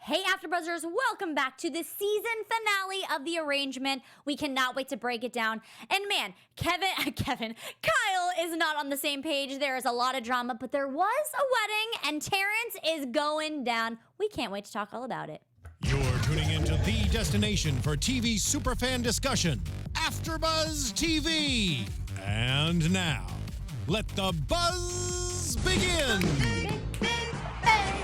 Hey AfterBuzzers, welcome back to the season finale of The Arrangement. We cannot wait to break it down. And man, Kyle is not on the same page. There is a lot of drama, but there was a wedding and Terrance is going down. We can't wait to talk all about it. You're tuning into the destination for TV superfan discussion, AfterBuzz TV. And now, let the buzz begin. Big bang,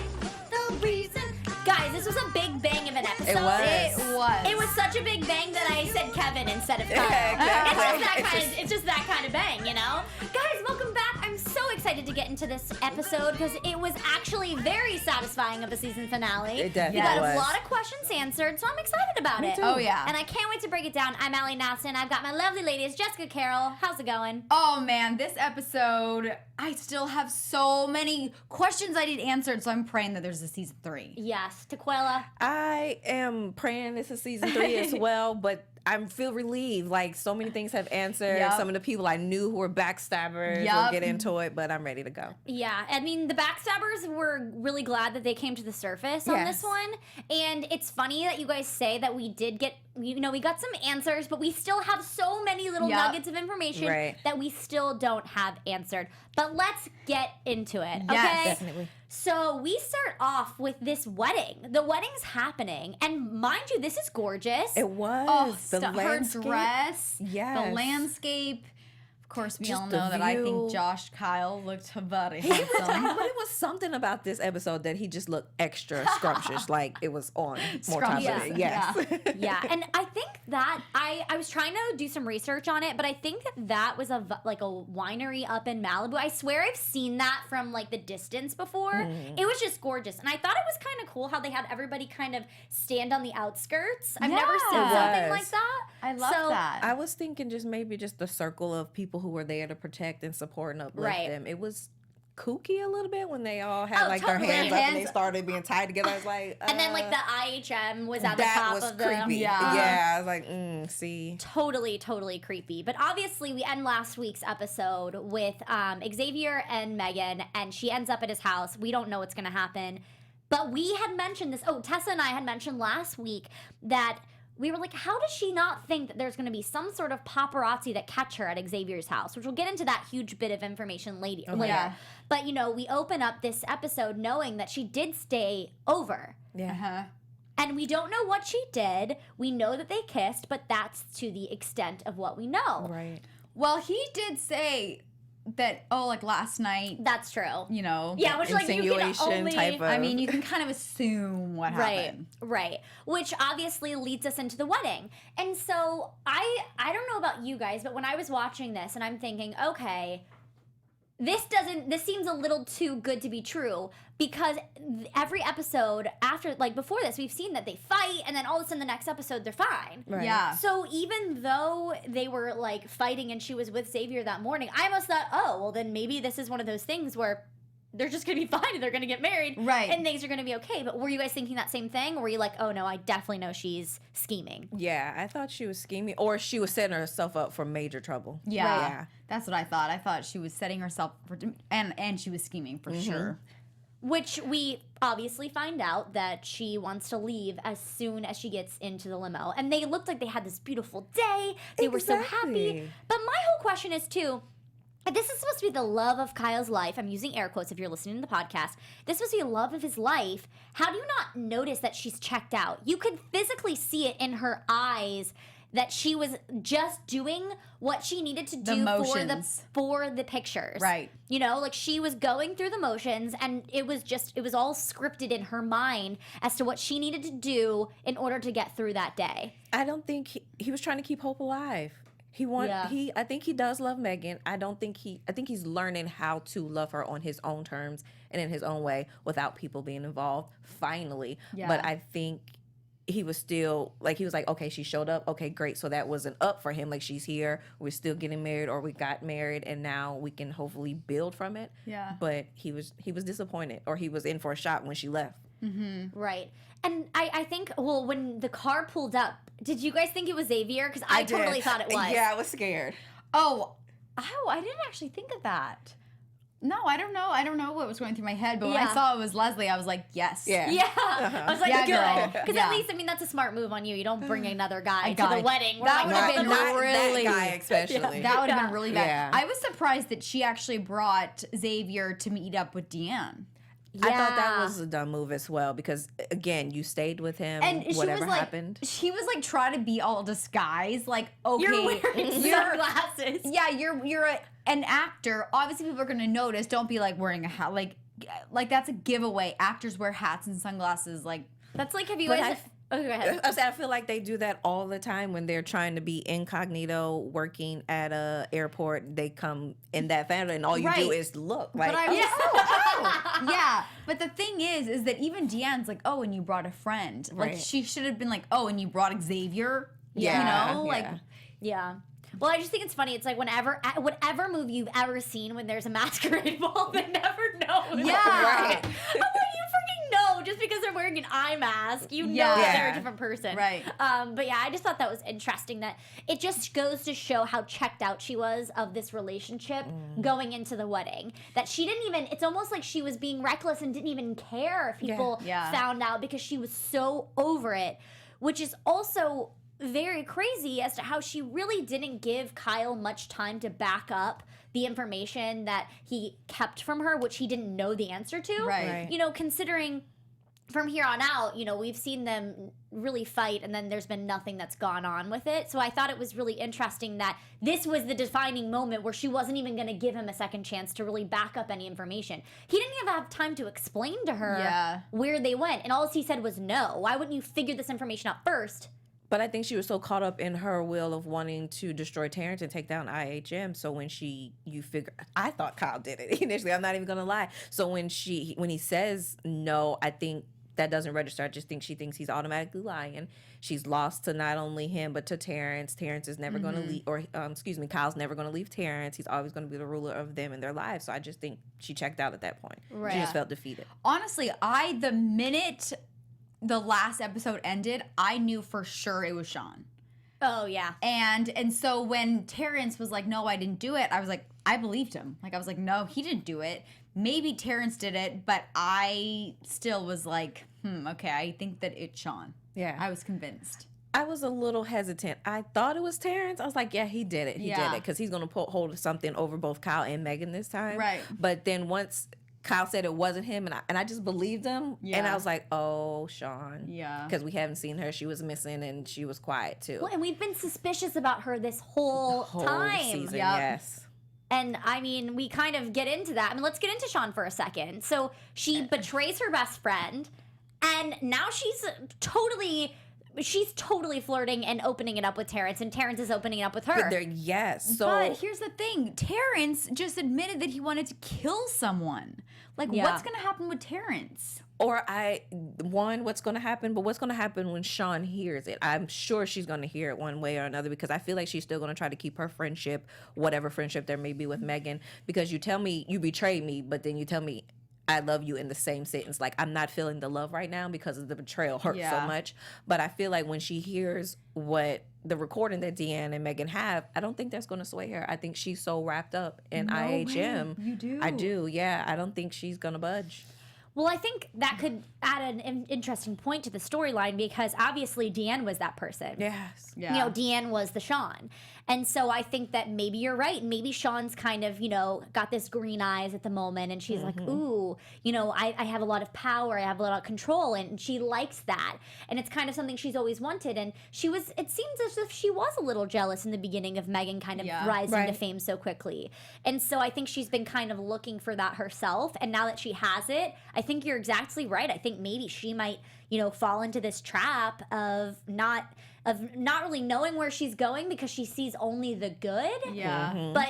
the reason. Guys, this was a big bang of an episode. It was. It was such a big bang that I said Keven instead of Kyle. Exactly. It's just that kind of bang, you know? Guys, welcome back. I'm so excited to get into this episode because it was actually very satisfying of a season finale. It definitely We got was. a lot of questions answered, so I'm excited about it. too. Oh, yeah. And I can't wait to break it down. I'm Ally Nasta, and I've got my lovely ladies, Jessica Carroll. How's it going? Oh, man, this episode, I still have so many questions I need answered, so I'm praying that there's a season 3. Yes, Taquiala. I am praying this is season 3 as well, but I feel relieved. Like, so many things have answered. Yep. Some of the people I knew who were backstabbers Yep. will get into it, but I'm ready to go. Yeah, I mean, the backstabbers were really glad that they came to the surface on this Yes. one. And it's funny that you guys say that we did get, we got some answers, but we still have so many little Yep. nuggets of information Right. that we still don't have answered. But let's get into it, Yes. okay? Definitely. So we start off with this wedding. The wedding's happening, and mind you, this is gorgeous. It was. Oh, the her landscape. dress, Yes. the landscape. Of course, we Just all the know that I view. think Josh Kyle looked very He was, handsome. but it was something about this episode that he just looked extra scrumptious, like it was on more time Scrumptious, than it. Yes. Yeah, and I think that I was trying to do some research on it, but I think that was a winery up in Malibu. I swear I've seen that from like the distance before. It was just gorgeous, and I thought it was kind of cool how they had everybody kind of stand on the outskirts. I've never seen Yeah. something It like was. that. I love So, that. I was thinking just maybe just the circle of people who were there to protect and support and uplift Right. them. It was kooky a little bit when they all had Oh, like totally. their hands up and they Hands- started being tied together. I was like, And then like the IHM was at the that top was of the creepy. Yeah. Yeah, I was like, see. Totally creepy. But obviously, we end last week's episode with Xavier and Megan, and she ends up at his house. We don't know what's going to happen. But we had mentioned this. Oh, Tessa and I had mentioned last week that we were like, how does she not think that there's going to be some sort of paparazzi that catch her at Xavier's house? Which we'll get into that huge bit of information later. Yeah. But, we open up this episode knowing that she did stay over. Yeah. Uh-huh. And we don't know what she did. We know that they kissed, but that's to the extent of what we know. Right. Well, he did say that, like last night, That's true. Yeah, which like you can Insinuation only type of. I mean, you can kind of assume what happened. right. Which obviously leads us into the wedding. And so I don't know about you guys, but when I was watching this and I'm thinking, okay, this seems a little too good to be true because every episode after, like before this, we've seen that they fight and then all of a sudden the next episode they're fine. Right. Yeah. So even though they were like fighting and she was with Xavier that morning, I almost thought, oh, well then maybe this is one of those things where they're just going to be fine and they're going to get married. Right. And things are going to be okay. But were you guys thinking that same thing? Or were you like, oh no, I definitely know she's scheming? Yeah, I thought she was scheming, or she was setting herself up for major trouble. Yeah. Yeah. That's what I thought. I thought she was setting herself for, and she was scheming for sure. Which we obviously find out that she wants to leave as soon as she gets into the limo. And they looked like they had this beautiful day. They were so happy. Exactly. But my whole question is too, this is supposed to be the love of Kyle's life. I'm using air quotes if you're listening to the podcast. This is supposed to be the love of his life. How do you not notice that she's checked out? You could physically see it in her eyes that she was just doing what she needed to do motions. for the pictures. Right. Like she was going through the motions and it was all scripted in her mind as to what she needed to do in order to get through that day. I don't think he was trying to keep hope alive. Yeah. I think he does love Megan. I think he's learning how to love her on his own terms and in his own way without people being involved, finally. Yeah. But I think he was still, like, he was like, okay, she showed up. Okay, great. So that wasn't up for him. Like, she's here. We're still getting married, or we got married, and now we can hopefully build from it. Yeah. But he was disappointed, or he was in for a shock when she left. Right. And I think, when the car pulled up, did you guys think it was Xavier? Because I totally thought it was. Yeah, I was scared. Oh, I didn't actually think of that. No, I don't know. I don't know what was going through my head, but when I Yeah. saw it was Leslie, I was like, yes. Yeah. Yeah, I was like, Yeah, good, girl. because Yeah. at least I mean that's a smart move on you. You don't bring another guy A to the guy. wedding. We're That like, would have been not really that guy especially. That would have Yeah. been really bad. Yeah. I was surprised that she actually brought Xavier to meet up with DeAnn. I thought that Yeah. was a dumb move as well because again, you stayed with him. And she whatever was like, happened. she was like trying to be all disguised, like, okay, You're wearing sunglasses. yeah, you're an actor. Obviously, people are gonna notice. Don't be like wearing a hat, like that's a giveaway. Actors wear hats and sunglasses, like. That's like, have you But guys? Oh, go ahead. I feel like they do that all the time when they're trying to be incognito working at a airport. They come in that family and all you do Right. is look like. But I was, oh, yeah. But the thing is that even Deanne's like, oh, and you brought a friend. Like Right. she should have been like, oh, and you brought Xavier. Yeah, You know, like. yeah. Yeah. Well, I just think it's funny. It's like whatever movie you've ever seen when there's a masquerade ball, they never know. Yeah. Right. I'm like, you freaking know just because they're wearing an eye mask. You know Yeah. that they're a different person. Right. But yeah, I just thought that was interesting that it just goes to show how checked out she was of this relationship going into the wedding. That she didn't even, it's almost like she was being reckless and didn't even care if people Yeah. found out because she was so over it, which is also very crazy as to how she really didn't give Kyle much time to back up the information that he kept from her, which he didn't know the answer to. Right. You know, considering from here on out, you know, we've seen them really fight and then there's been nothing that's gone on with it. So I thought it was really interesting that this was the defining moment where she wasn't even going to give him a second chance to really back up any information. He didn't even have time to explain to her Yeah. where they went. And all he said was no. Why wouldn't you figure this information out first? But I think she was so caught up in her will of wanting to destroy Terrance and take down IHM. So when you figure, I thought Kyle did it initially. I'm not even gonna lie. So when he says no, I think that doesn't register. I just think she thinks he's automatically lying. She's lost to not only him but to Terrance. Terrance is never gonna leave, or Kyle's never gonna leave Terrance. He's always gonna be the ruler of them and their lives. So I just think she checked out at that point. Right. She just felt defeated. Honestly, the minute the last episode ended, I knew for sure it was Shawn. Oh, yeah. And so when Terrance was like, no, I didn't do it, I was like, I believed him. Like, I was like, no, he didn't do it. Maybe Terrance did it, but I still was like, okay, I think that it's Shawn. Yeah. I was convinced. I was a little hesitant. I thought it was Terrance. I was like, yeah, he did it. He did Yeah. it. Because he's going to hold something over both Kyle and Megan this time. Right. But then once Kyle said it wasn't him, and I just believed him. And Yeah. I was like, oh, Shawn. Yeah. Because we haven't seen her. She was missing, and she was quiet, too. Well, and we've been suspicious about her this whole time. season, Yep. yes. And I mean, we kind of get into that. I mean, let's get into Shawn for a second. So she betrays her best friend, and now she's totally flirting and opening it up with Terrance, and Terrance is opening it up with her. Yes. So But here's the thing. Terrance just admitted that he wanted to kill someone. Like, Yeah. what's going to happen with Terrance? what's going to happen, but what's going to happen when Shawn hears it? I'm sure she's going to hear it one way or another because I feel like she's still going to try to keep her friendship, whatever friendship there may be with Megan, because you tell me you betrayed me, but then you tell me I love you in the same sentence. Like, I'm not feeling the love right now because of the betrayal hurt Yeah. so much. But I feel like when she hears what the recording that DeAnn and Megan have, I don't think that's going to sway her. I think she's so wrapped up in No IHM. way. You do? I do, yeah. I don't think she's going to budge. Well, I think that could add an interesting point to the storyline because obviously DeAnn was that person. Yes. Yeah. You know, DeAnn was the Shawn. And so I think that maybe you're right. Maybe Shawn's kind of, you know, got this green eyes at the moment and she's like, ooh, you know, I have a lot of power. I have a lot of control. And she likes that. And it's kind of something she's always wanted. And it seems as if she was a little jealous in the beginning of Megan kind of Yeah. rising to Right. fame so quickly. And so I think she's been kind of looking for that herself. And now that she has it, I think you're exactly right. I think maybe she might, you know, fall into this trap of not really knowing where she's going because she sees only the good. Yeah. But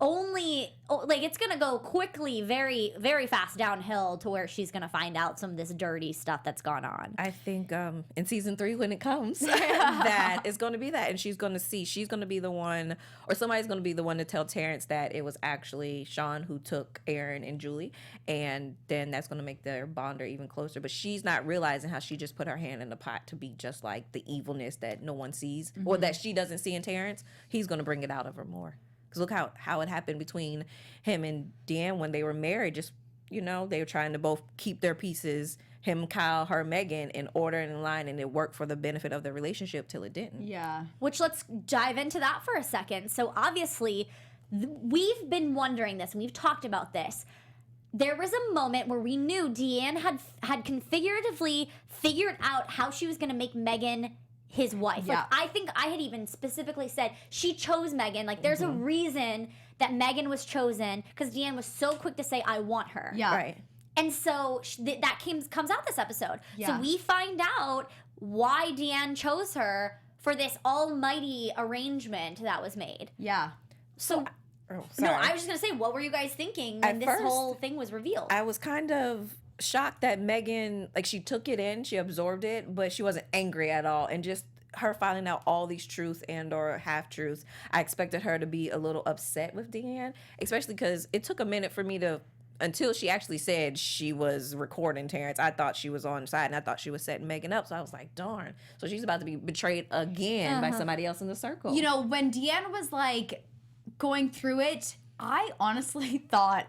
only like it's gonna go quickly, very, very fast downhill to where she's gonna find out some of this dirty stuff that's gone on. I think in season 3 when it comes, that is going to be that. And she's going to be the one, or somebody's going to be the one to tell Terrance that it was actually Shawn who took Aaron and Julie. And then that's going to make their bonder even closer. But she's not realizing how she just put her hand in the pot to be just like the evilness that no one sees or that she doesn't see in Terrance. He's going to bring it out of her more. Because look how it happened between him and DeAnn when they were married. Just, you know, they were trying to both keep their pieces, him, Kyle, her, Megan, in order and in line, and it worked for the benefit of their relationship till it didn't. Yeah. Which, let's dive into that for a second. So obviously, we've been wondering this, and we've talked about this. There was a moment where we knew DeAnn had configuratively figured out how she was going to make Megan his wife. Yeah. Like, I think I had even specifically said she chose Megan. Like, there's a reason that Megan was chosen, because DeAnn was so quick to say, I want her. Yeah. Right. And so that comes out this episode. Yeah. So we find out why DeAnn chose her for this almighty arrangement that was made. Yeah. So, Oh, no, sorry. I was just going to say, what were you guys thinking when At this first, whole thing was revealed? I was kind of shocked that Megan, like, she took it in, she absorbed it, but she wasn't angry at all. And just her finding out all these truths and or half-truths, I expected her to be a little upset with DeAnn, especially because it took a minute for me to, until she actually said she was recording Terrance, I thought she was on side, and I thought she was setting Megan up. So I was like, darn. So she's about to be betrayed again by somebody else in the circle. You know, when DeAnn was like going through it, I honestly thought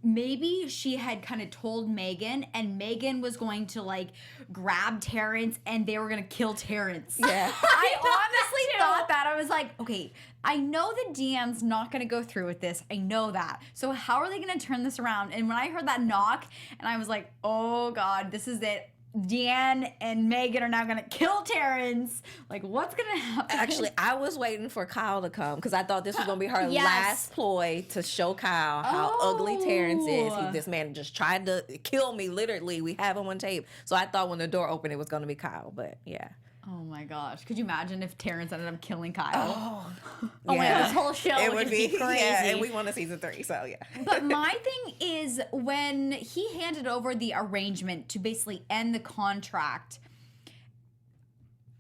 maybe she had kind of told Megan, and Megan was going to like grab Terrance and they were going to kill Terrance. Yeah. I honestly thought that. I was like, okay, I know that DeAnn's not going to go through with this. I know that. So how are they going to turn this around? And when I heard that knock, and I was like, oh God, this is it. DeAnn and Megan are now gonna kill Terrance. Like, what's gonna happen? Actually, I was waiting for Kyle to come because I thought this was gonna be her Yes. last ploy to show Kyle how ugly Terrance is. Oh. This man just tried to kill me, literally. We have him on tape. So I thought when the door opened, it was gonna be Kyle. But yeah. Oh my gosh. Could you imagine if Terrance ended up killing Kyle? Oh my God, this whole show it would would just be crazy. Yeah, and we want a season 3, so yeah. But my thing is, when he handed over the arrangement to basically end the contract,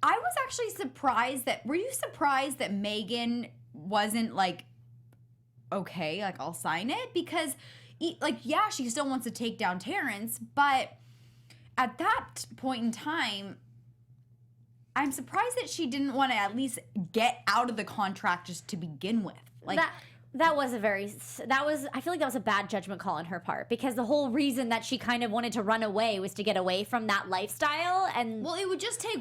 I was actually surprised that, were you surprised that Megan wasn't like, okay, like I'll sign it? Because like, yeah, she still wants to take down Terrance, but at that point in time, I'm surprised that she didn't want to at least get out of the contract just to begin with. Like, that was I feel like that was a bad judgment call on her part, because the whole reason that she kind of wanted to run away was to get away from that lifestyle. And well, it would just take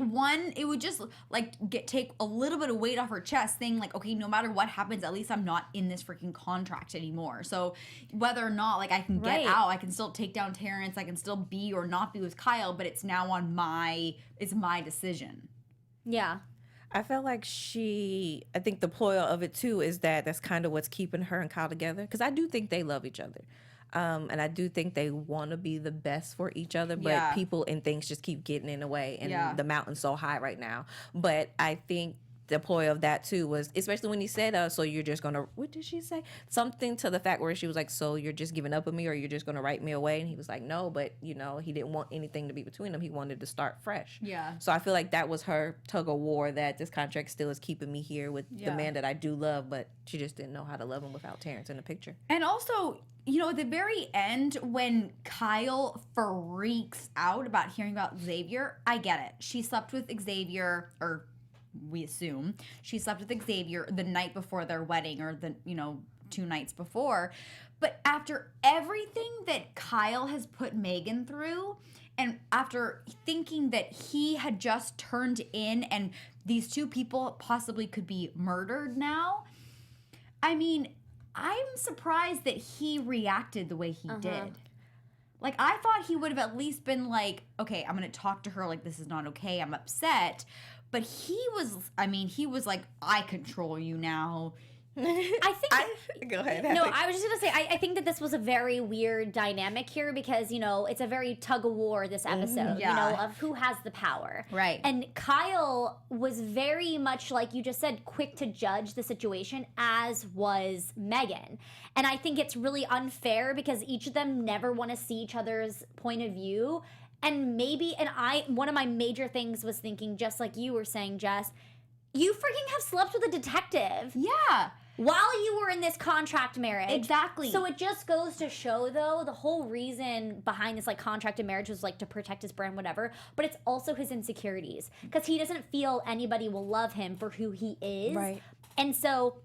take a little bit of weight off her chest, saying like, okay, no matter what happens, at least I'm not in this freaking contract anymore. So whether or not like I can get Right. out, I can still take down Terrance, I can still be or not be with Kyle, but it's now it's my decision. yeah. I felt like I think the ploy of it too is that's kind of what's keeping her and Kyle together. Because I do think they love each other. And I do think they want to be the best for each other. But Yeah. people and things just keep getting in the way. And Yeah. the mountain's so high right now. But I think the ploy of that too was, especially when he said, so you're just gonna, what did she say? Something to the fact where she was like, so you're just giving up on me, or you're just gonna write me away? And he was like, no, but you know, he didn't want anything to be between them. He wanted to start fresh. Yeah. So I feel like that was her tug of war, that this contract still is keeping me here with the Yeah. man that I do love, but she just didn't know how to love him without Terrance in the picture. And also, you know, at the very end, when Kyle freaks out about hearing about Xavier, I get it. She slept with Xavier, or we assume she slept with Xavier the night before their wedding, or the, 2 nights before. But after everything that Kyle has put Megan through, and after thinking that he had just turned in and these 2 people possibly could be murdered now, I mean, I'm surprised that he reacted the way he did. Like, I thought he would have at least been like, okay, I'm going to talk to her, like, this is not okay, I'm upset. But he was like, I control you now. I think Go ahead. No, I was just gonna say, I think that this was a very weird dynamic here, because it's a very tug of war this episode, Yeah. of who has the power, Right. And Kyle was very much, like you just said, quick to judge the situation, as was Megan. And I think it's really unfair because each of them never want to see each other's point of view. And one of my major things was thinking, just like you were saying, Jess, you freaking have slept with a detective. Yeah. While you were in this contract marriage. Exactly. So it just goes to show, though, the whole reason behind this, like, contracted marriage was, like, to protect his brand, whatever. But it's also his insecurities. Because he doesn't feel anybody will love him for who he is. Right. And so,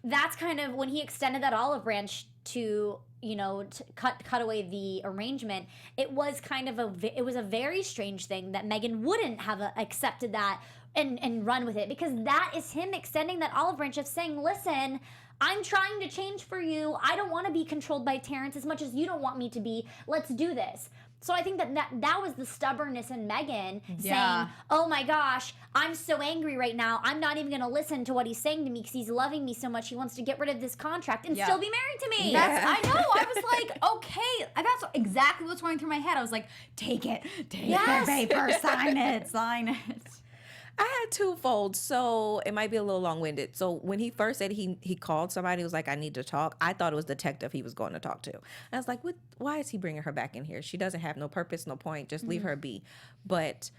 that's kind of when he extended that olive branch to, you know, to cut away the arrangement. It was kind of it was a very strange thing that Megan wouldn't have accepted that and run with it, because that is him extending that olive branch of saying, listen, I'm trying to change for you. I don't want to be controlled by Terrance as much as you don't want me to be. Let's do this. So I think that was the stubbornness in Megan saying, oh my gosh, I'm so angry right now. I'm not even going to listen to what he's saying to me because he's loving me so much. He wants to get rid of this contract and still be married to me. I know. I was like, okay. That's exactly what's going through my head. I was like, take it, paper, sign it. I had twofold, so it might be a little long-winded. So when he first said he called somebody, he was like, I need to talk, I thought it was the detective he was going to talk to. And I was like, why is he bringing her back in here? She doesn't have no purpose, no point. Just leave her be. But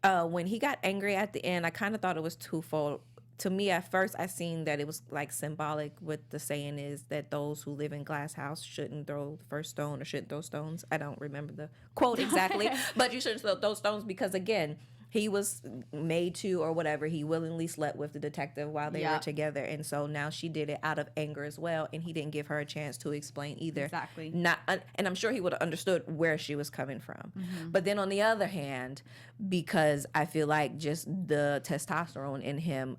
when he got angry at the end, I kind of thought it was twofold. To me, at first, I seen that it was like symbolic. What the saying is that those who live in glass house shouldn't throw the first stone or shouldn't throw stones. I don't remember the quote exactly, but you shouldn't throw stones because, again, he was made to, or whatever, he willingly slept with the detective while they were together. And so now she did it out of anger as well. And he didn't give her a chance to explain either. Exactly. And I'm sure he would have understood where she was coming from. But then on the other hand, because I feel like just the testosterone in him,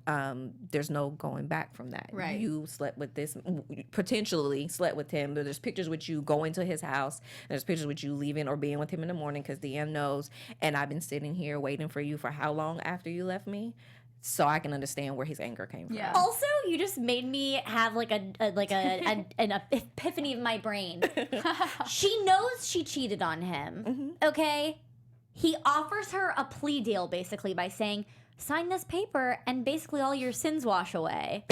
there's no going back from that. Right. You slept with this, potentially slept with him. But there's pictures with you going to his house. There's pictures with you leaving or being with him in the morning because DeAnn knows. And I've been sitting here waiting for you for how long after you left me? So I can understand where his anger came from. Also, you just made me have like an epiphany of my brain. She knows she cheated on him. Okay? He offers her a plea deal basically by saying, sign this paper and basically all your sins wash away.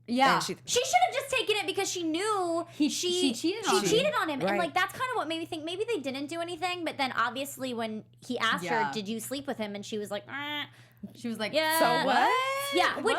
Yeah. She should have just taken it because she knew she cheated on him. Right. And like that's kind of what made me think maybe they didn't do anything, but then obviously when he asked her, did you sleep with him? And she was like, She was like, yeah. So what? Yeah, which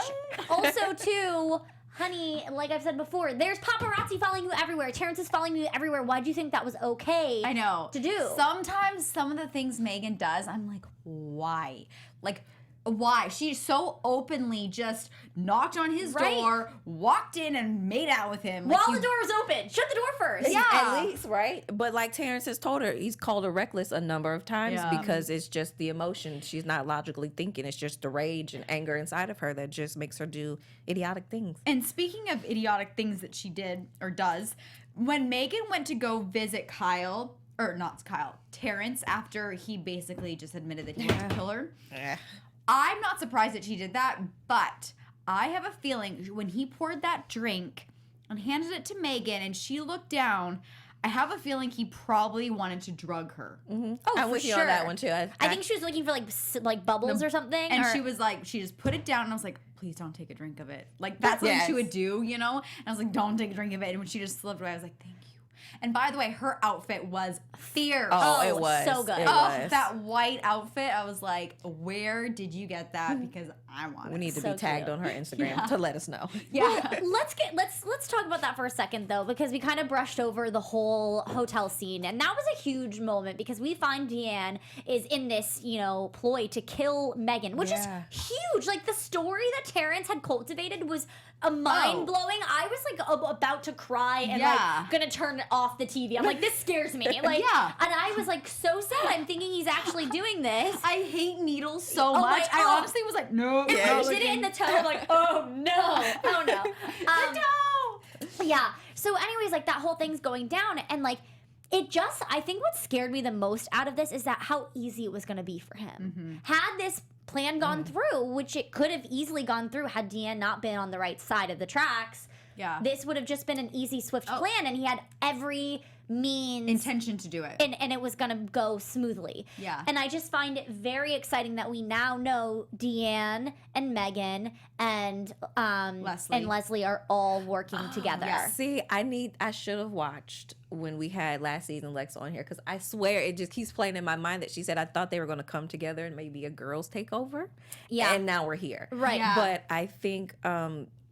also too, honey, like I've said before, there's paparazzi following you everywhere. Terrance is following you everywhere. Why do you think that was okay? I know. To do? Sometimes some of the things Megan does, I'm like, why? Like, why? She so openly just knocked on his door, walked in and made out with him. While the door was open. Shut the door first. Yeah. At least, right? But like Terrance has told her, he's called her reckless a number of times because it's just the emotion. She's not logically thinking. It's just the rage and anger inside of her that just makes her do idiotic things. And speaking of idiotic things that she did or does, when Megan went to go visit Terrance, after he basically just admitted that he wanted to kill her, I'm not surprised that she did that, but I have a feeling when he poured that drink and handed it to Megan and she looked down, I have a feeling he probably wanted to drug her. Oh, I'm for with you sure. on that one too. I think she was looking for like bubbles or something. And she was like, she just put it down and I was like, please don't take a drink of it. Like that's something she would do, you know? And I was like, don't take a drink of it. And when she just slipped away, I was like, thank you. And by the way, her outfit was fierce. Oh, it was so good. It was. That white outfit, I was like, where did you get that? Because I want it. We need to So be tagged cute. on her Instagram to let us know. Yeah. Let's talk about that for a second though, because we kind of brushed over the whole hotel scene, and that was a huge moment because we find DeAnn is in this, you know, ploy to kill Megan, which is huge. Like the story that Terrance had cultivated was a mind blowing. I was like about to cry and like gonna turn off the TV. I'm like, this scares me. Like, and I was like so sad. I'm thinking he's actually doing this. I hate needles so much. I honestly was like, no. And when he did it in the tub, I'm like, oh no. Yeah. So anyways, like that whole thing's going down, and like I think what scared me the most out of this is that how easy it was going to be for him. Had this plan gone through, which it could have easily gone through had DeAnn not been on the right side of the tracks, this would have just been an easy, swift plan, and he had every means intention to do it, and it was gonna go smoothly. And I just find it very exciting that we now know DeAnn and Megan and Leslie are all working together. See, I should have watched when we had last season Lex on here, because I swear it just keeps playing in my mind that she said I thought they were going to come together and maybe a girls takeover. And now we're here. Right. But I think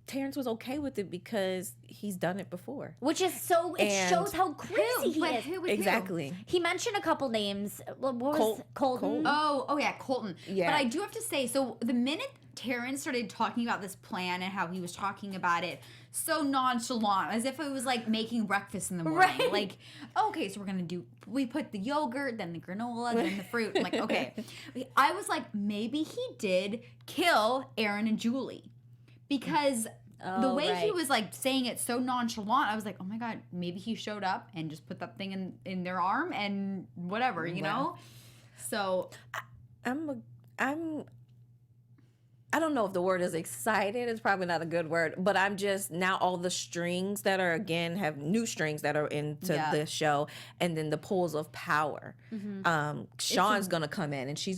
Terrance was okay with it because he's done it before. Which is it shows how crazy he is. Exactly. He mentioned a couple names. What was Colton? Oh yeah, Colton. Yeah. But I do have to say, so the minute Terrance started talking about this plan and how he was talking about it so nonchalant, as if it was like making breakfast in the morning. Right. Like, okay, so we put the yogurt, then the granola, then the fruit. I'm like, okay. I was like, maybe he did kill Aaron and Julie. Because the way he was like saying it so nonchalant, I was like, oh my God, maybe he showed up and just put that thing in their arm and whatever, you know? So I don't know if the word is excited. It's probably not a good word, but I'm just now all the strings that are have new strings that are into the show, and then the pulls of power. Shawn's gonna come in, and she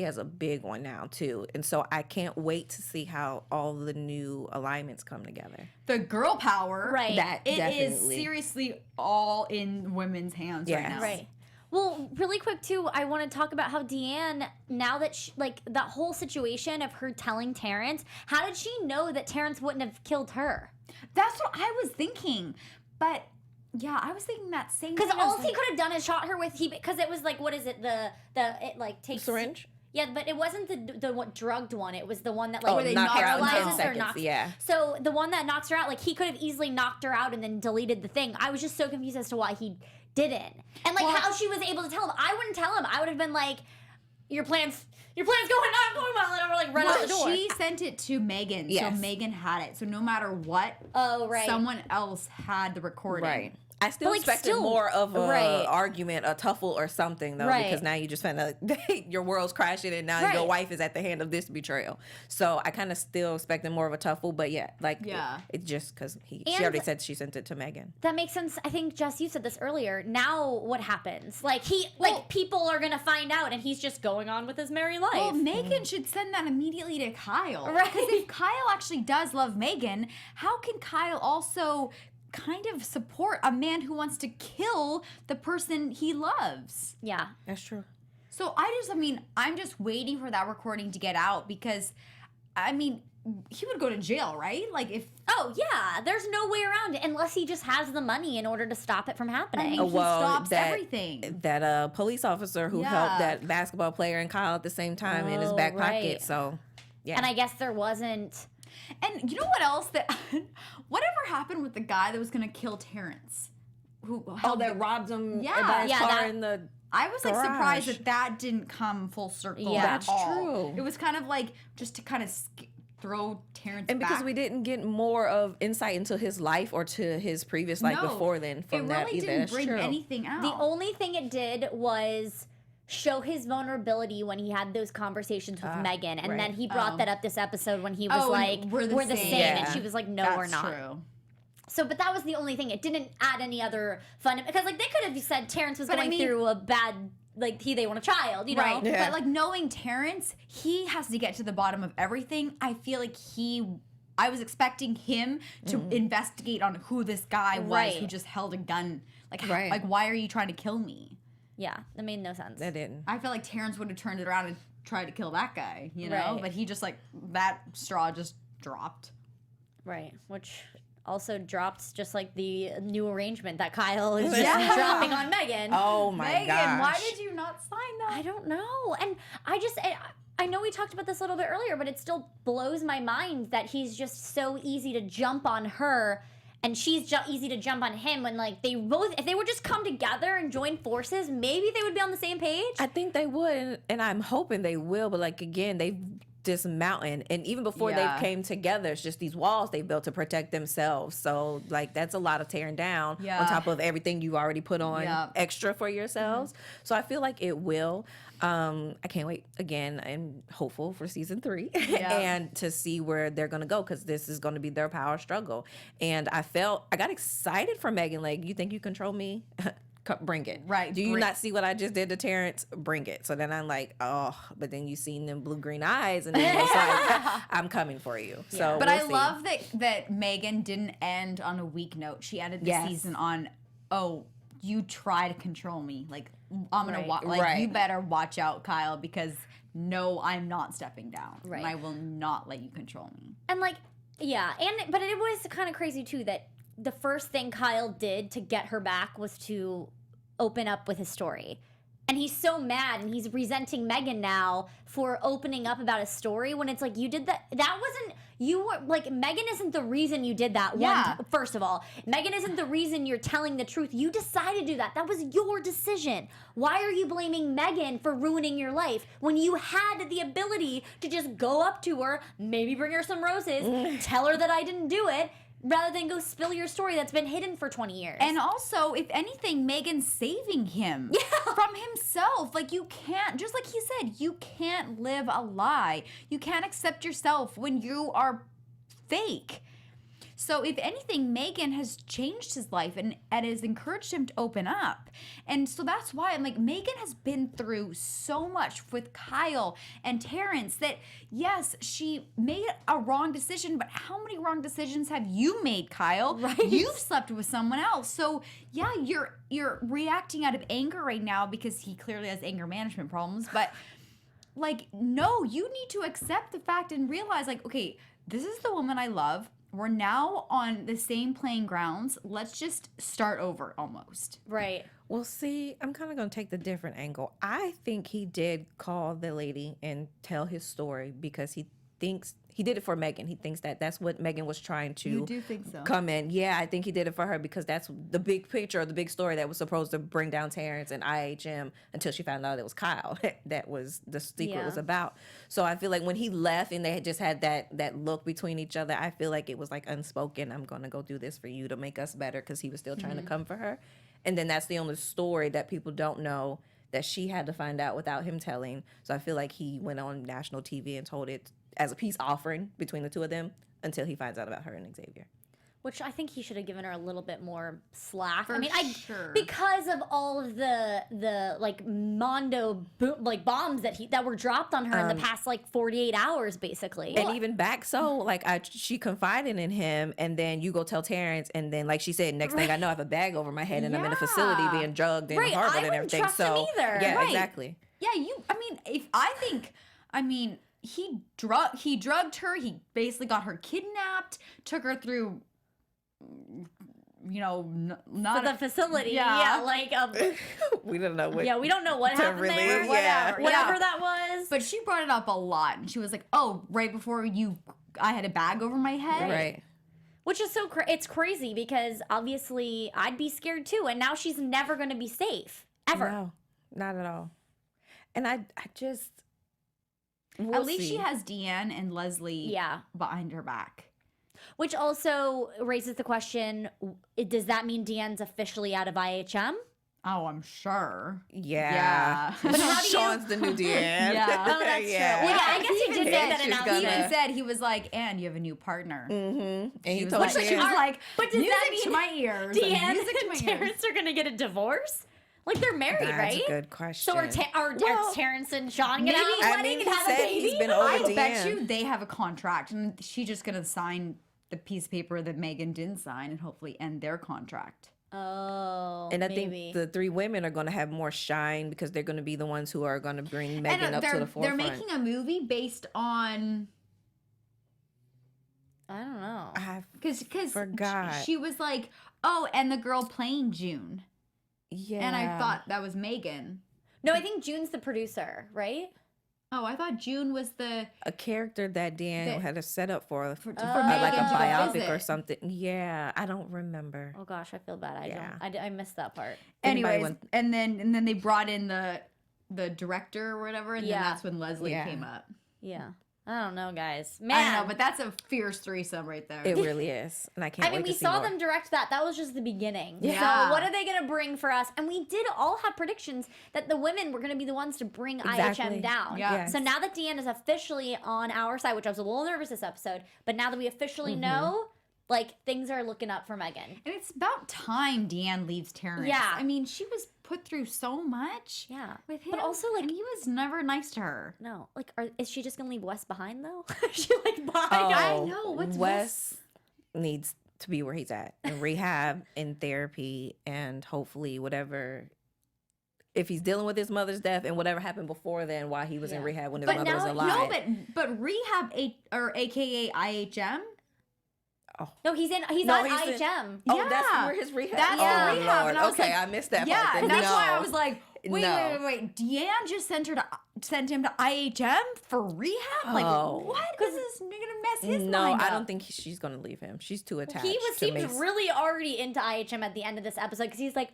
has a big one now too, and so I can't wait to see how all the new alignments come together. the girl power, Right. That it is definitely. seriously all in women's hands right now. Right. Well, really quick too, I want to talk about how DeAnn, now that that whole situation of her telling Terrance, how did she know that Terrance wouldn't have killed her? That's what I was thinking. But yeah, I was thinking that same Because thing. I was all he like, could have done is shot her with because it was like, what is it, it like takes Syringe? Yeah, but it wasn't the what drugged one. It was the one that Oh, like knock her out in 10 paralyzes or seconds, knocks. yeah. So the one that knocks her out, like he could have easily knocked her out and then deleted the thing. I was just so confused as to why he didn't, and like how she was able to tell him. I wouldn't tell him. I would have been like, your plan's going, not going well, and I would like run out the door. she sent it to Megan, so Yes. Megan had it. So no matter what, someone else had the recording. Right. I still But, like, expected still- more of a Right. argument, a tuffle or something, though, Right. because now you just found out your world's crashing and now Right. your wife is at the hand of this betrayal. So I kind of still expected more of a tuffle, but it's just because she And- already said she sent it to Megan. That makes sense. I think Jess, you said this earlier. Now what happens? Like Well- people are gonna find out, and he's just going on with his merry life. Well, Megan should send that immediately to Kyle. Right. Because if Kyle actually does love Megan, how can Kyle also kind of support a man who wants to kill the person he loves? Yeah. That's true. So I'm just waiting for that recording to get out because, he would go to jail, right? Like if Oh yeah. There's no way around it unless he just has the money in order to stop it from happening. he stops everything. That police officer who helped that basketball player and Kyle at the same time in his back pocket. right. So, yeah. And I guess there wasn't. And you know what else whatever happened with the guy that was gonna kill Terrance? that robbed him Yeah. by his Yeah, car that- in the... I was like surprised garage. that didn't come full circle. Yeah. at That's all. true. It was kind of like just to kind of throw Terrance And because back. we didn't get more of insight into his life or to his previous life No, before then from it that really either. didn't That's bring true. anything out. The only thing it did was show his vulnerability when he had those conversations with Megan, and right. then he brought that up this episode when he was Oh, like, we're the same. and Yeah. she was like, no, That's we're not. true. So, but that was the only thing. It didn't add any other fun because, like, they could have said Terrance was But I going mean- through a bad, like, they want a child, you know? Right. Yeah. But like knowing Terrance, he has to get to the bottom of everything. I feel like I was expecting him to investigate on who this guy was Right. who just held a gun. Like, Right. like why are you trying to kill me? Yeah, that made no sense. That didn't. I feel like Terrance would have turned it around and tried to kill that guy, you know? Right. But he just like, that straw just dropped. Right, which also dropped just like the new arrangement that Kyle is just Yeah. dropping on Megan. Oh my Megan, gosh. why did you not sign that? I don't know. And I know we talked about this a little bit earlier, but it still blows my mind that he's just so easy to jump on her and she's easy to jump on him when like if they would just come together and join forces, maybe they would be on the same page. I think they would, and I'm hoping they will. But like again, they've this mountain, and even before Yeah. they came together, it's just these walls they built to protect themselves. So like that's a lot of tearing down Yeah. on top of everything you've already put on Yeah. extra for yourselves. So I feel like it will. I can't wait. Again, I'm hopeful for season 3 Yeah. and to see where they're gonna go because this is gonna be their power struggle. And I got excited for Megan. Like, you think you control me? Bring it. Right, Do you bring- not see what I just did to Terrance? Bring it. So then I'm like, oh, but then you seen them blue green eyes, and then it's like, I'm coming for you. So, But we'll I see. love that Megan didn't end on a weak note. She ended the Yes. season on, oh, you try to control me. Like, I'm gonna Right. like Right. you better watch out, Kyle, because no, I'm not stepping down. Right. And I will not let you control me. And like, yeah, but it was kind of crazy too that the first thing Kyle did to get her back was to open up with his story. And he's so mad, and he's resenting Megan now for opening up about his story when it's like, you did that. That wasn't, you were like, Megan isn't the reason you did that. Yeah. First of all, Megan isn't the reason you're telling the truth. You decided to do that. That was your decision. Why are you blaming Megan for ruining your life when you had the ability to just go up to her, maybe bring her some roses, tell her that I didn't do it, rather than go spill your story that's been hidden for 20 years. And also, if anything, Megan's saving him from himself. Like, you can't, just like he said, you can't live a lie. You can't accept yourself when you are fake. So if anything, Megan has changed his life and has encouraged him to open up. And so that's why I'm like, Megan has been through so much with Kyle and Terrance that, yes, she made a wrong decision, but how many wrong decisions have you made, Kyle? Right. You've slept with someone else. So yeah, you're reacting out of anger right now because he clearly has anger management problems, but like, no, you need to accept the fact and realize, like, okay, this is the woman I love. We're now on the same playing grounds. Let's just start over almost. right. Well, see, I'm kind of going to take the different angle. I think he did call the lady and tell his story because he thinks he did it for Megan. He thinks that that's what Megan was trying to You do think so? come in. Yeah, I think he did it for her because that's the big picture, the big story that was supposed to bring down Terrance and IHM until she found out it was Kyle. That was the secret was about. So I feel like when he left and they had just had that look between each other, I feel like it was like unspoken. I'm going to go do this for you to make us better because he was still trying to come for her. And then that's the only story that people don't know that she had to find out without him telling. So I feel like he went on national TV and told it as a peace offering between the two of them until he finds out about her and Xavier. Which I think he should have given her a little bit more slack. For I mean, sure. because of all of the like Mondo bombs that were dropped on her in the past like 48 hours, basically. And even back, so like she confided in him, and then you go tell Terrance, and then like she said, next thing I know, I have a bag over my head, and I'm in a facility Yeah. being drugged and Right, I harbored and wouldn't everything. trust him So either. yeah, Right. exactly. Yeah, he drugged her. He basically got her kidnapped, took her through, not the facility. Yeah. like We don't know what. yeah, we don't know what happened really- there. yeah. Whatever that was. But she brought it up a lot, and she was like, "Oh, right before I had a bag over my head." Right. Which is so it's crazy because obviously I'd be scared too, and now she's never going to be safe ever. No, not at all. And I just. We'll At least see. she has DeAnn and Leslie behind her back. Which also raises the question: does that mean DeAnn's officially out of IHM? Oh, I'm sure. Yeah. But how do you- Shawn's the new DeAnn. Yeah. Oh, that's true. Well, yeah, I guess he did make that She's announcement. He gonna- even said, he was like, "And you have a new partner." And he was told like, Terrance- she was like, But does music that mean to my ears. and DeAnn music to and my ears. Terrance are going to get a divorce? Like they're married, That's right? a good question. So are Terrance and Sean going to have a I wedding mean, and he have a said baby? he's been over I bet DeAnn. you they have a contract, and she's just gonna sign the piece of paper that Megan didn't sign, and hopefully end their contract. Oh, And I maybe. think the three women are going to have more shine because they're going to be the ones who are going to bring Megan up to the they're forefront. making a movie based on I don't know. because Forgot. she was like, "Oh, and the girl playing June," Yeah. and I thought that was Megan. No, I think June's the producer, right? Oh, I thought June was the a character that Dan had a setup for for like Megan a to go biopic visit. or something. Yeah, I don't remember. Oh gosh, I feel bad. Yeah. I missed that part. Anybody Anyways, want- and then they brought in the director or whatever, and Yeah. then that's when Leslie Yeah. came up. Yeah. I don't know, guys. Man. I don't know, but that's a fierce threesome right there. It really is, and I can't. I mean, wait we to see saw more. them direct that. That was just the beginning. Yeah. So what are they going to bring for us? And we did all have predictions that the women were going to be the ones to bring Exactly. IHM down. Yeah. Yes. So now that DeAnn is officially on our side, which I was a little nervous this episode, but now that we officially Mm-hmm. know, like, things are looking up for Megan. And it's about time DeAnn leaves Terrance. Yeah. I mean, she was put through so much Yeah. with him. But also, like, and he was never nice to her. no, like, is she just going to leave Wes behind, though? Is she, like, behind? Oh, I know, what's Wes needs to be where he's at in rehab, in therapy, and hopefully whatever. If he's dealing with his mother's death and whatever happened before then, while he was in Yeah. rehab when his But mother was now- alive. No, but rehab or AKA IHM. No, he's on he's in- IHM. Oh, that's Yeah. where his rehab. That's oh, the rehab, Lord. and I was okay, like- I missed that Yeah, part. and Then that's why I no. was like, Wait. DeAnn just sent him to IHM for rehab? Like, what? Because this is going to mess his mind up. No, I don't think she's going to leave him. She's too attached. He seems Mace. really already into IHM at the end of this episode because he's like,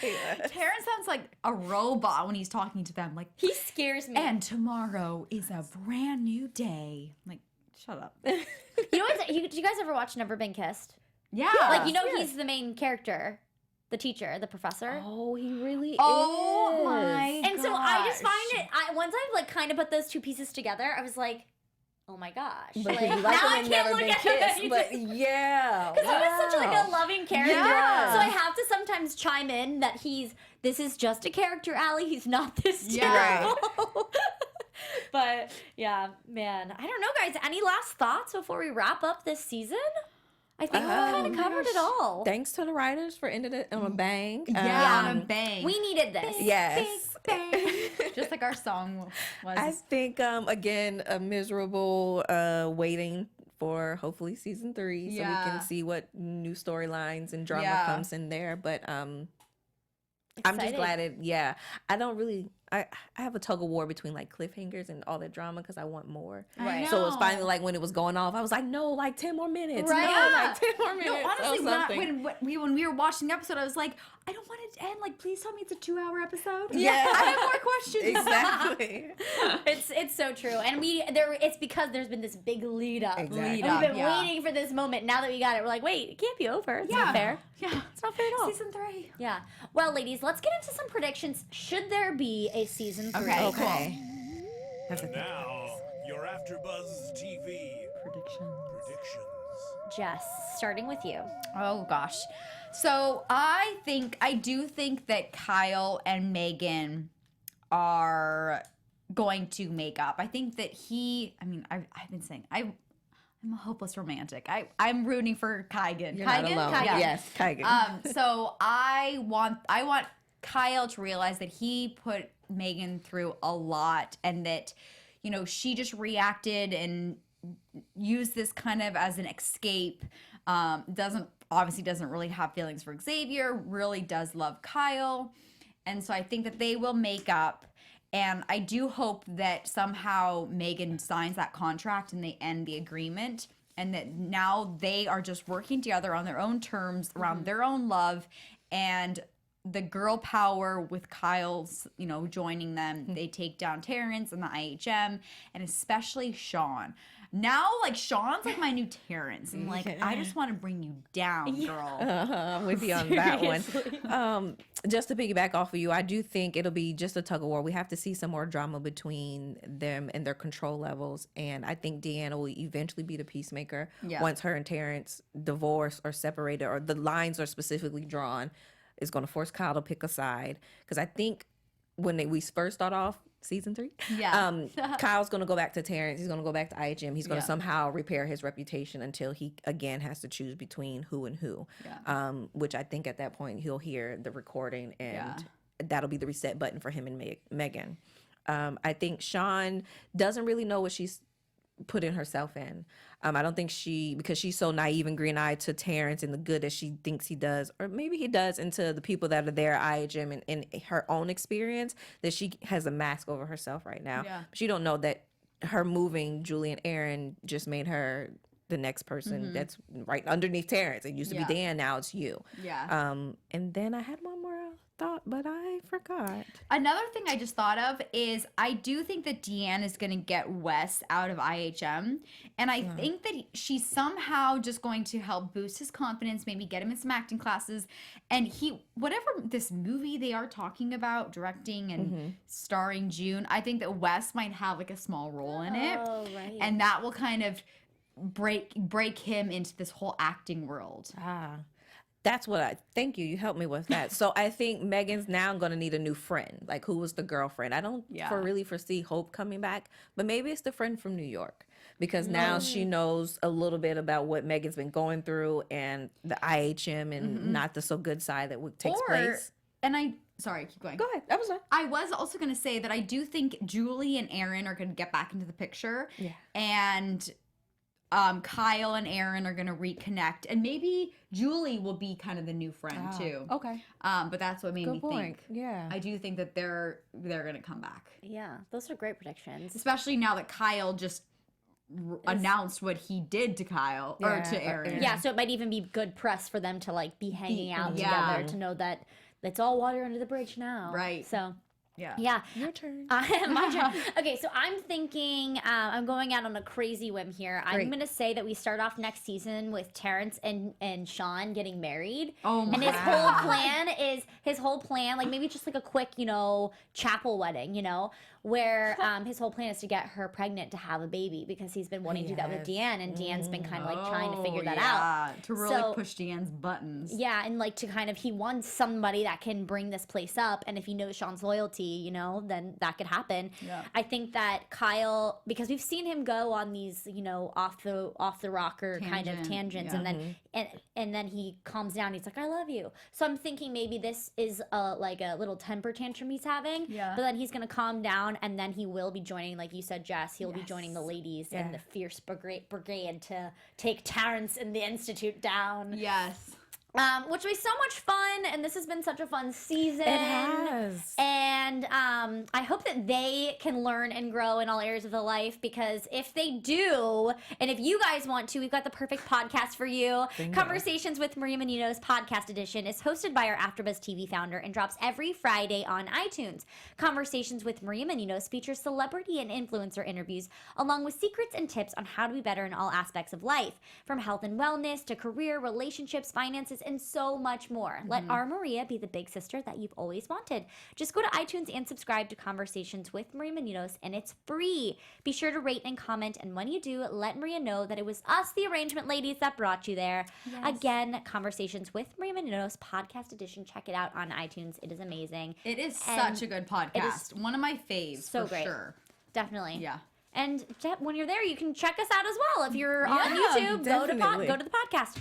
Terrance sounds like a robot when he's talking to them. Like, he scares me. and tomorrow is a brand new day. I'm like, shut up. You know what? Do you guys ever watch Never Been Kissed? Yeah. Like, you know, he's the main character, the teacher, the professor. Oh, he really Oh is. my And so I just gosh. find it, once I've like kind of put those two pieces together, I was like, oh my gosh. But Like, you like now him I in can't Never look Been at him Kissed. any But yeah. Because he was such like a loving character. Yeah. So I have to sometimes chime in that this is just a character, Ally. He's not this Yeah. terrible. But yeah, man. I don't know, guys. Any last thoughts before we wrap up this season? I think we kind of covered it all. Thanks to the writers for ending it on a bang. Yeah, on a bang. We needed this. Yes. Just like our song was. I think again a miserable waiting for hopefully season 3 so we Yeah. can see what new storylines and drama Yeah. comes in there. But I'm just Excited. glad I don't really I have a tug of war between like cliffhangers and all that drama because I want more. Right. So it was finally like when it was going off, I was like, no, like 10 more minutes. Right. No, Yeah. like 10 more minutes. No, honestly, of when something. we were watching the episode, I was like, I don't want it to end. Like, please tell me it's a 2-hour episode. Yeah. I have more questions. Exactly. It's so true, and it's because there's been this big lead up. Exactly. And we've been Yeah. waiting for this moment. Now that we got it, we're like, wait, it can't be over. It's not fair. Yeah. It's not fair at all. Season 3. Yeah. Well, ladies, let's get into some predictions. Should there be a season 3? Okay. And now, your AfterBuzz TV Predictions. predictions. Jess, starting with you. Oh gosh. So I do think that Kyle and Megan are going to make up. I think that I've been saying I'm a hopeless romantic. I'm rooting for Kygan. You're not alone. Yeah. Yes, Kygan. So I want Kyle to realize that he put Megan through a lot and that, you know, she just reacted and used this kind of as an escape. Doesn't really have feelings for Xavier, really does love Kyle. And so I think that they will make up. And I do hope that somehow Megan signs that contract and they end the agreement and that now they are just working together on their own terms around their own love, and the girl power with Kyle's, you know, joining them, they take down Terrance and the IHM, and especially Shawn. Now, like, Shawn's like my new Terrance. I'm like, I just want to bring you down, girl. I'm with you on that one. Just to piggyback off of you, I do think it'll be just a tug of war. We have to see some more drama between them and their control levels. And I think DeAnn will eventually be the peacemaker once her and Terrance divorce or separated, or the lines are specifically drawn, is going to force Kyle to pick a side. Because I think when we first start off, season 3. Yeah. Kyle's going to go back to Terrance. He's going to go back to IHM. He's going to somehow repair his reputation until he again has to choose between who and who. Yeah. Which I think at that point he'll hear the recording and that'll be the reset button for him and Megan. I think Shawn doesn't really know what she's putting herself in. I don't think because she's so naive and green-eyed to Terrance and the good that she thinks he does, or maybe he does, into the people that are there at IHM and in her own experience, that she has a mask over herself right now. Yeah. She don't know that her moving Julie and Aaron just made her the next person that's right underneath Terrance. It used to be DeAnn, now it's you. Yeah. And then I had one more thought, but I forgot. Another thing I just thought of is I do think that DeAnn is going to get Wes out of IHM. And I think that she's somehow just going to help boost his confidence, maybe get him in some acting classes. And whatever this movie they are talking about, directing and starring June, I think that Wes might have like a small role in it. Oh, right. And that will kind of break him into this whole acting world. That's what thank you. You helped me with that. So I think Megan's now going to need a new friend. Like, who was the girlfriend? I don't really foresee Hope coming back, but maybe it's the friend from New York, because now she knows a little bit about what Megan's been going through and the IHM and not the so good side that takes place. And sorry, keep going. Go ahead. That was fine. I was also going to say that I do think Julie and Aaron are going to get back into the picture. Yeah. And Kyle and Aaron are gonna reconnect, and maybe Julie will be kind of the new friend too. Okay. But that's what made me think. Yeah. I do think that they're gonna come back, Yeah, those are great predictions. especially now that Kyle just announced what he did to Kyle or to Aaron. Yeah, so it might even be good press for them to like be hanging out yeah. together to know that it's all water under the bridge now. Right. So Yeah. yeah. Your turn. My turn. Okay, so I'm thinking, I'm going out on a crazy whim here. I'm Great. going to say that we start off next season with Terrance and Shawn getting married. Oh my And his whole plan, like maybe just like a quick, chapel wedding, where his whole plan is to get her pregnant to have a baby because he's been wanting to do that with DeAnn, and DeAnn's been kind of like trying to figure that out. To really So- push DeAnn's buttons. Yeah, and like to kind of, he wants somebody that can bring this place up, and if he knows Shawn's loyalty, then that could happen. Yeah. I think that Kyle, because we've seen him go on these, off the rocker kind of tangents, yeah. and then he calms down. He's like, "I love you." So I'm thinking maybe this is like a little temper tantrum he's having. Yeah. But then he's gonna calm down, and then he will be joining, like you said, Jess. He'll be joining the ladies in the fierce brigade to take Terrance and the Institute down. Yes. Which will be so much fun, and this has been such a fun season. It has. And I hope that they can learn and grow in all areas of their life, because if they do, and if you guys want to, we've got the perfect podcast for you. Bingo. Conversations with Maria Menounos podcast edition is hosted by our AfterBuzz TV founder and drops every Friday on iTunes. Conversations with Maria Menounos features celebrity and influencer interviews, along with secrets and tips on how to be better in all aspects of life, from health and wellness to career, relationships, finances, and so much more. Let our Maria be the big sister that you've always wanted. Just go to iTunes and subscribe to Conversations with Maria Menounos, and it's free. Be sure to rate and comment, and when you do, let Maria know that it was us, the arrangement ladies, that brought you there. Again, Conversations with Maria Menounos podcast edition. Check it out on iTunes. It is amazing. It is And such a good podcast. One of my faves, so for great. sure. Definitely. Yeah. And when you're there, you can check us out as well. If you're on Yeah, YouTube, definitely. go to the podcast.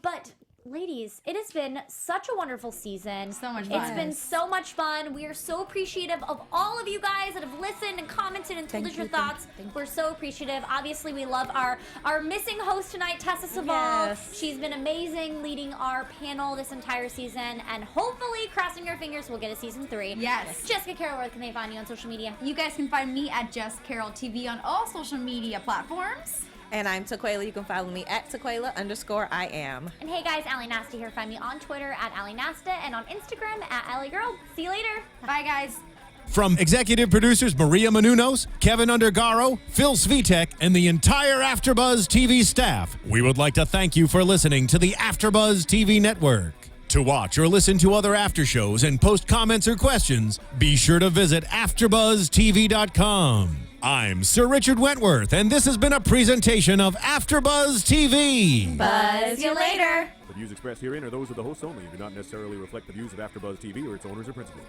But ladies, it has been such a wonderful season. So much It's fun. been so much fun. We are so appreciative of all of you guys that have listened and commented and told us your thoughts. We're so appreciative. Obviously, we love our missing host tonight, Tessa Saval. Yes. She's been amazing leading our panel this entire season, and hopefully, crossing your fingers, we'll get a season 3. Yes. Jessica Carroll, where can they find you on social media? You guys can find me at Jess Carroll TV on all social media platforms. And I'm Taquiala. You can follow me at Taquiala_I am. And hey guys, Ally Nasta here. Find me on Twitter at Ally Nasta and on Instagram at Ally Girl. See you later. Bye, guys. From executive producers Maria Menounos, Keven Undergaro, Phil Svitek, and the entire AfterBuzz TV staff, we would like to thank you for listening to the AfterBuzz TV network. To watch or listen to other after shows and post comments or questions, be sure to visit AfterBuzzTV.com. I'm Sir Richard Wentworth, and this has been a presentation of AfterBuzz TV. Buzz you later. The views expressed herein are those of the hosts only and do not necessarily reflect the views of AfterBuzz TV or its owners or principals.